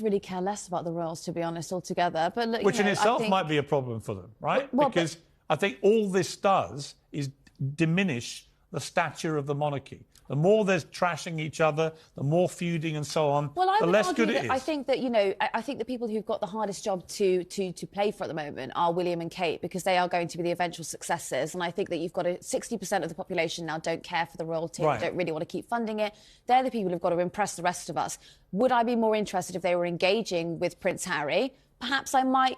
really care less about the royals, to be honest, altogether. But look, which in itself might be a problem for them, right? Because I think all this does is diminish the stature of the monarchy. The more there's trashing each other, the more feuding and so on, the less good it is. I think that, I think the people who've got the hardest job to play for at the moment are William and Kate, because they are going to be the eventual successors. And I think that you've got 60% of the population now don't care for the royalty, right. Don't really want to keep funding it. They're the people who've got to impress the rest of us. Would I be more interested if they were engaging with Prince Harry? Perhaps I might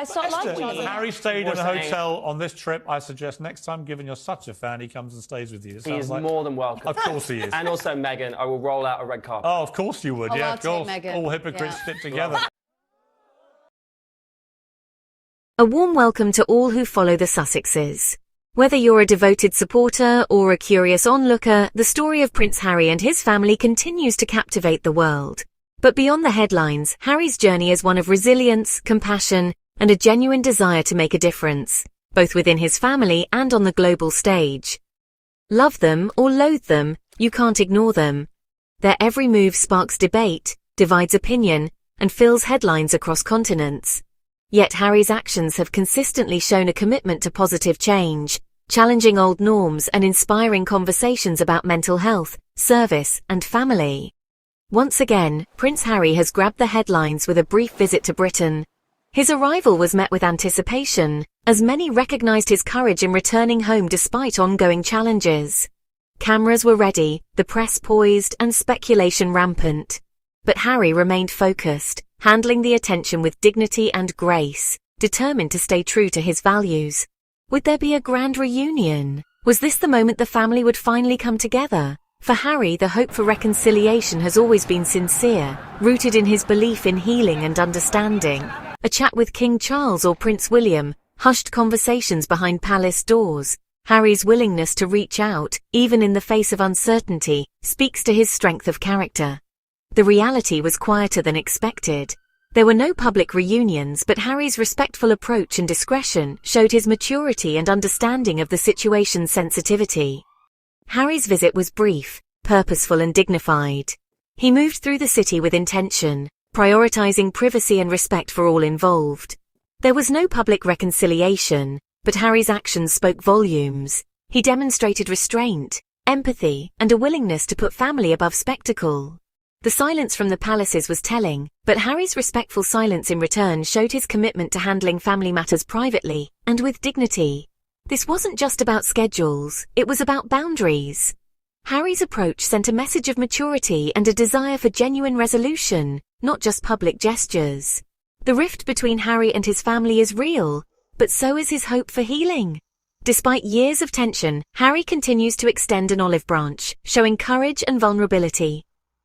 start liking him. Harry stayed in a hotel on this trip. I suggest next time, given you're such a fan, he comes and stays with you. He is more than welcome. Of course he is. And also Meghan, I will roll out a red carpet. Oh, of course you would. Yeah, of course. All hypocrites stick together. A warm welcome to all who follow the Sussexes. Whether you're a devoted supporter or a curious onlooker, the story of Prince Harry and his family continues to captivate the world. But beyond the headlines, Harry's journey is one of resilience, compassion, and a genuine desire to make a difference, both within his family and on the global stage. Love them or loathe them, you can't ignore them. Their every move sparks debate, divides opinion, and fills headlines across continents. Yet Harry's actions have consistently shown a commitment to positive change, challenging old norms and inspiring conversations about mental health, service, and family. Once again, Prince Harry has grabbed the headlines with a brief visit to Britain. His arrival was met with anticipation, as many recognized his courage in returning home despite ongoing challenges. Cameras were ready, the press poised, and speculation rampant. But Harry remained focused, handling the attention with dignity and grace, determined to stay true to his values. Would there be a grand reunion? Was this the moment the family would finally come together? For Harry, the hope for reconciliation has always been sincere, rooted in his belief in healing and understanding. A chat with King Charles or Prince William, hushed conversations behind palace doors. Harry's willingness to reach out, even in the face of uncertainty, speaks to his strength of character. The reality was quieter than expected. There were no public reunions, but Harry's respectful approach and discretion showed his maturity and understanding of the situation's sensitivity. Harry's visit was brief, purposeful and dignified. He moved through the city with intention, prioritizing privacy and respect for all involved. There was no public reconciliation, but Harry's actions spoke volumes. He demonstrated restraint, empathy, and a willingness to put family above spectacle. The silence from the palaces was telling, but Harry's respectful silence in return showed his commitment to handling family matters privately and with dignity. This wasn't just about schedules, it was about boundaries. Harry's approach sent a message of maturity and a desire for genuine resolution, not just public gestures. The rift between Harry and his family is real, but so is his hope for healing. Despite years of tension, Harry continues to extend an olive branch, showing courage and vulnerability.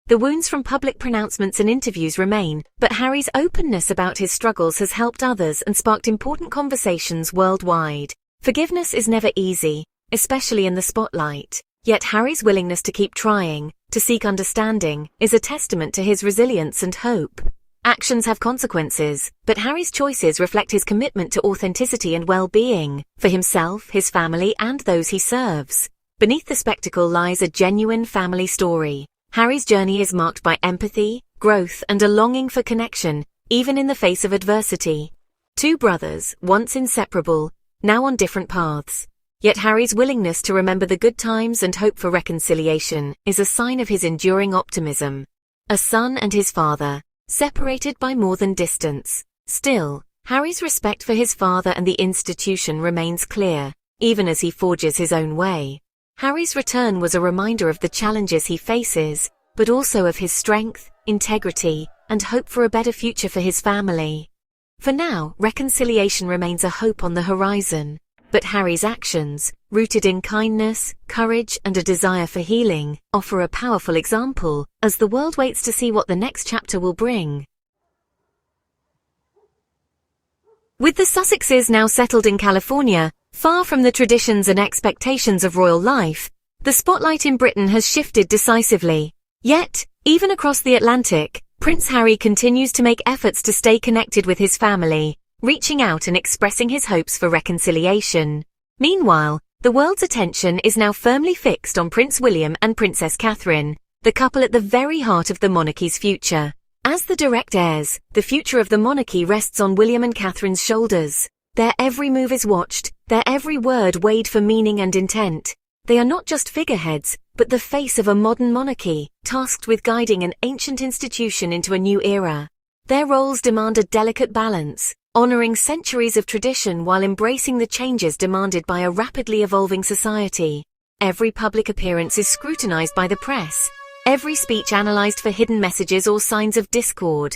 The wounds from public pronouncements and interviews remain, but Harry's openness about his struggles has helped others and sparked important conversations worldwide. Forgiveness is never easy, especially in the spotlight. Yet Harry's willingness to keep trying, to seek understanding, is a testament to his resilience and hope. Actions have consequences, but Harry's choices reflect his commitment to authenticity and well-being, for himself, his family, and those he serves. Beneath the spectacle lies a genuine family story. Harry's journey is marked by empathy, growth, and a longing for connection, even in the face of adversity. Two brothers, once inseparable, now on different paths. Yet Harry's willingness to remember the good times and hope for reconciliation is a sign of his enduring optimism. A son and his father, separated by more than distance. Still, Harry's respect for his father and the institution remains clear, even as he forges his own way. Harry's return was a reminder of the challenges he faces, but also of his strength, integrity, and hope for a better future for his family. For now, reconciliation remains a hope on the horizon, but Harry's actions, rooted in kindness, courage, and a desire for healing, offer a powerful example as the world waits to see what the next chapter will bring. With the Sussexes now settled in California, far from the traditions and expectations of royal life, the spotlight in Britain has shifted decisively. Yet, even across the Atlantic, Prince Harry continues to make efforts to stay connected with his family, reaching out and expressing his hopes for reconciliation. Meanwhile, the world's attention is now firmly fixed on Prince William and Princess Catherine, the couple at the very heart of the monarchy's future. As the direct heirs, the future of the monarchy rests on William and Catherine's shoulders. Their every move is watched, their every word weighed for meaning and intent. They are not just figureheads, but the face of a modern monarchy, tasked with guiding an ancient institution into a new era. Their roles demand a delicate balance, honoring centuries of tradition while embracing the changes demanded by a rapidly evolving society. Every public appearance is scrutinized by the press, every speech analyzed for hidden messages or signs of discord.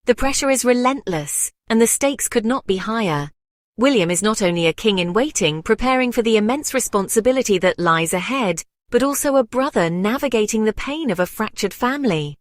The pressure is relentless, and the stakes could not be higher. William is not only a king in waiting, preparing for the immense responsibility that lies ahead, but also a brother navigating the pain of a fractured family.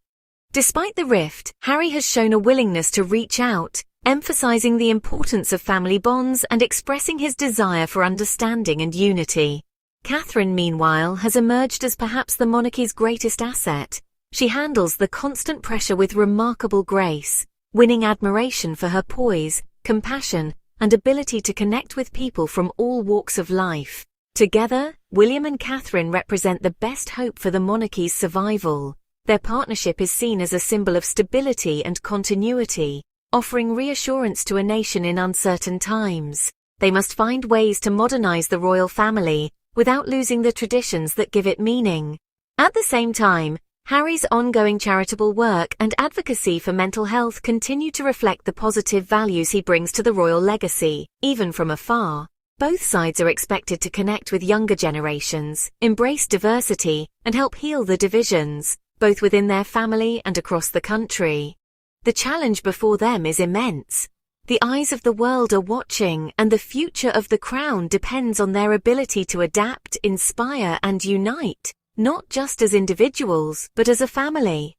Despite the rift, Harry has shown a willingness to reach out, emphasizing the importance of family bonds and expressing his desire for understanding and unity. Catherine, meanwhile, has emerged as perhaps the monarchy's greatest asset. She handles the constant pressure with remarkable grace, winning admiration for her poise, compassion, and ability to connect with people from all walks of life. Together, William and Catherine represent the best hope for the monarchy's survival. Their partnership is seen as a symbol of stability and continuity, offering reassurance to a nation in uncertain times. They must find ways to modernize the royal family without losing the traditions that give it meaning. At the same time, Harry's ongoing charitable work and advocacy for mental health continue to reflect the positive values he brings to the royal legacy, even from afar. Both sides are expected to connect with younger generations, embrace diversity, and help heal the divisions, both within their family and across the country. The challenge before them is immense. The eyes of the world are watching, and the future of the crown depends on their ability to adapt, inspire, and unite, not just as individuals, but as a family.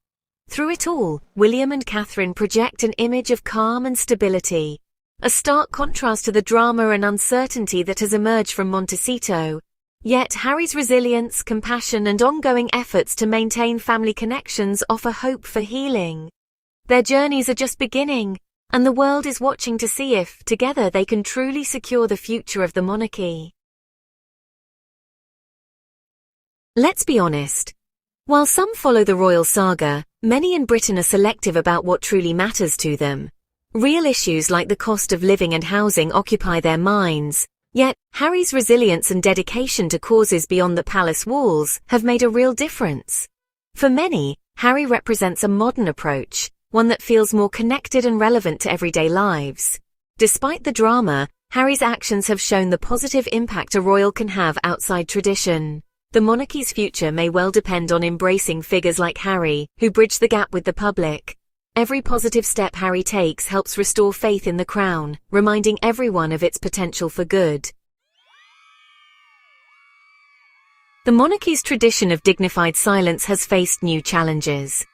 Through it all, William and Catherine project an image of calm and stability, a stark contrast to the drama and uncertainty that has emerged from Montecito. Yet Harry's resilience, compassion, and ongoing efforts to maintain family connections offer hope for healing. Their journeys are just beginning, and the world is watching to see if, together, they can truly secure the future of the monarchy. Let's be honest. While some follow the royal saga, many in Britain are selective about what truly matters to them. Real issues like the cost of living and housing occupy their minds. Yet, Harry's resilience and dedication to causes beyond the palace walls have made a real difference. For many, Harry represents a modern approach, one that feels more connected and relevant to everyday lives. Despite the drama, Harry's actions have shown the positive impact a royal can have outside tradition. The monarchy's future may well depend on embracing figures like Harry, who bridge the gap with the public. Every positive step Harry takes helps restore faith in the crown, reminding everyone of its potential for good. The monarchy's tradition of dignified silence has faced new challenges.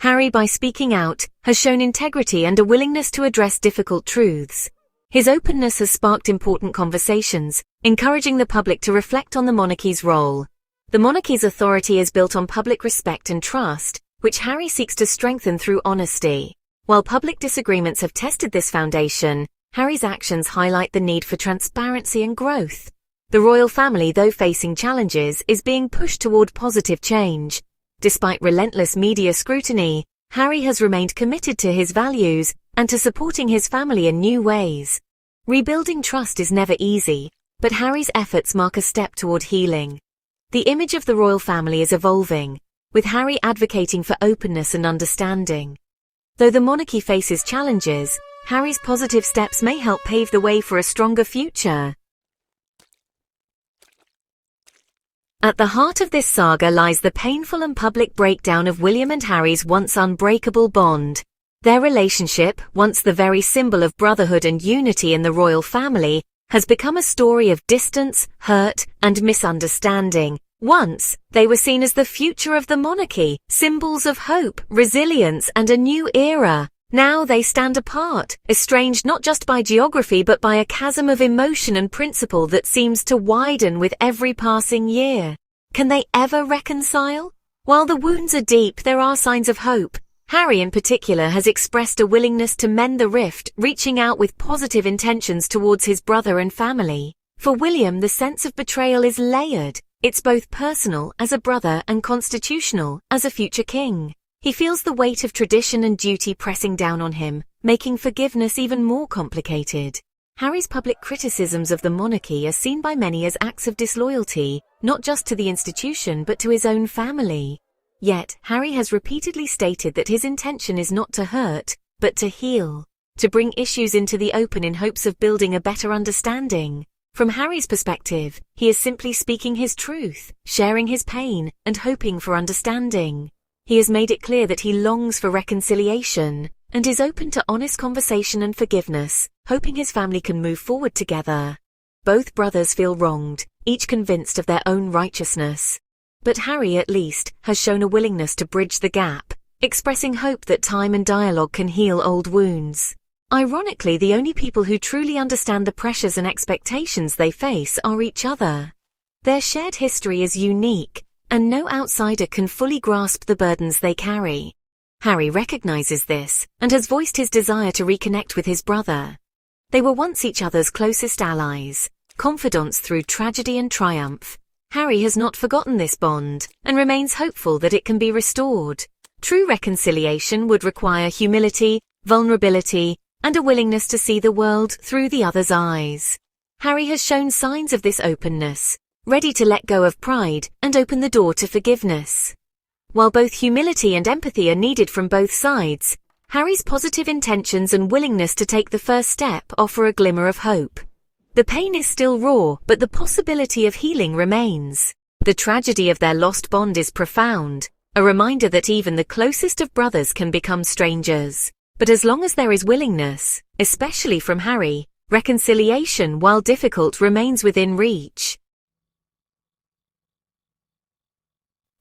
Harry, by speaking out, has shown integrity and a willingness to address difficult truths. His openness has sparked important conversations, encouraging the public to reflect on the monarchy's role. The monarchy's authority is built on public respect and trust, which Harry seeks to strengthen through honesty. While public disagreements have tested this foundation, Harry's actions highlight the need for transparency and growth. The royal family, though facing challenges, is being pushed toward positive change. Despite relentless media scrutiny, Harry has remained committed to his values and to supporting his family in new ways. Rebuilding trust is never easy, but Harry's efforts mark a step toward healing. The image of the royal family is evolving, with Harry advocating for openness and understanding. Though the monarchy faces challenges, Harry's positive steps may help pave the way for a stronger future. At the heart of this saga lies the painful and public breakdown of William and Harry's once unbreakable bond. Their relationship, once the very symbol of brotherhood and unity in the royal family, has become a story of distance, hurt, and misunderstanding. Once, they were seen as the future of the monarchy, symbols of hope, resilience, and a new era. Now they stand apart, estranged not just by geography but by a chasm of emotion and principle that seems to widen with every passing year. Can they ever reconcile? While the wounds are deep, there are signs of hope. Harry in particular has expressed a willingness to mend the rift, reaching out with positive intentions towards his brother and family. For William, the sense of betrayal is layered. It's both personal as a brother and constitutional as a future king. He feels the weight of tradition and duty pressing down on him, making forgiveness even more complicated. Harry's public criticisms of the monarchy are seen by many as acts of disloyalty, not just to the institution but to his own family. Yet, Harry has repeatedly stated that his intention is not to hurt, but to heal, to bring issues into the open in hopes of building a better understanding. From Harry's perspective, he is simply speaking his truth, sharing his pain, and hoping for understanding. He has made it clear that he longs for reconciliation, and is open to honest conversation and forgiveness, hoping his family can move forward together. Both brothers feel wronged, each convinced of their own righteousness. But Harry, at least, has shown a willingness to bridge the gap, expressing hope that time and dialogue can heal old wounds. Ironically, the only people who truly understand the pressures and expectations they face are each other. Their shared history is unique, and no outsider can fully grasp the burdens they carry. Harry recognizes this, and has voiced his desire to reconnect with his brother. They were once each other's closest allies, confidants through tragedy and triumph. Harry has not forgotten this bond, and remains hopeful that it can be restored. True reconciliation would require humility, vulnerability, and a willingness to see the world through the other's eyes. Harry has shown signs of this openness, ready to let go of pride and open the door to forgiveness. While both humility and empathy are needed from both sides, Harry's positive intentions and willingness to take the first step offer a glimmer of hope. The pain is still raw, but the possibility of healing remains. The tragedy of their lost bond is profound, a reminder that even the closest of brothers can become strangers. But as long as there is willingness, especially from Harry, reconciliation, while difficult, remains within reach.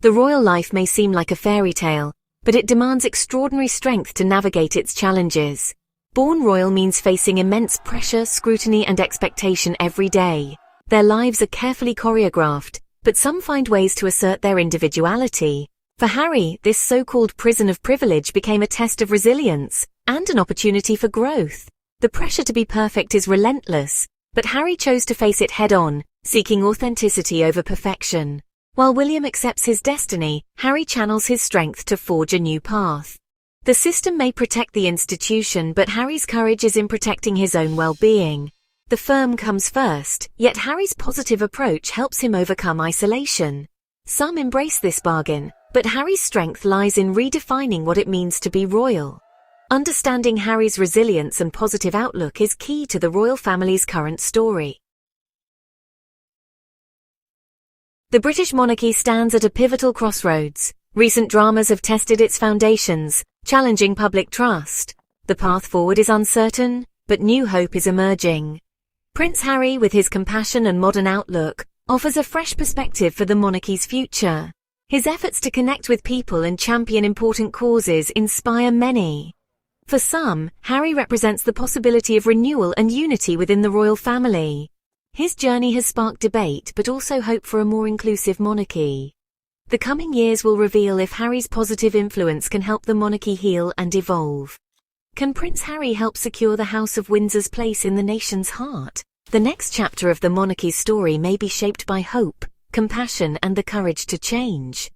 The royal life may seem like a fairy tale, but it demands extraordinary strength to navigate its challenges. Born royal means facing immense pressure, scrutiny, and expectation every day. Their lives are carefully choreographed, but some find ways to assert their individuality. For Harry, this so-called prison of privilege became a test of resilience and an opportunity for growth. The pressure to be perfect is relentless, but Harry chose to face it head-on, seeking authenticity over perfection. While William accepts his destiny, Harry channels his strength to forge a new path. The system may protect the institution, but Harry's courage is in protecting his own well-being. The firm comes first, yet Harry's positive approach helps him overcome isolation. Some embrace this bargain, but Harry's strength lies in redefining what it means to be royal. Understanding Harry's resilience and positive outlook is key to the royal family's current story. The British monarchy stands at a pivotal crossroads. Recent dramas have tested its foundations, challenging public trust. The path forward is uncertain, but new hope is emerging. Prince Harry, with his compassion and modern outlook, offers a fresh perspective for the monarchy's future. His efforts to connect with people and champion important causes inspire many. For some, Harry represents the possibility of renewal and unity within the royal family. His journey has sparked debate but also hope for a more inclusive monarchy. The coming years will reveal if Harry's positive influence can help the monarchy heal and evolve. Can Prince Harry help secure the House of Windsor's place in the nation's heart? The next chapter of the monarchy's story may be shaped by hope, compassion, and the courage to change.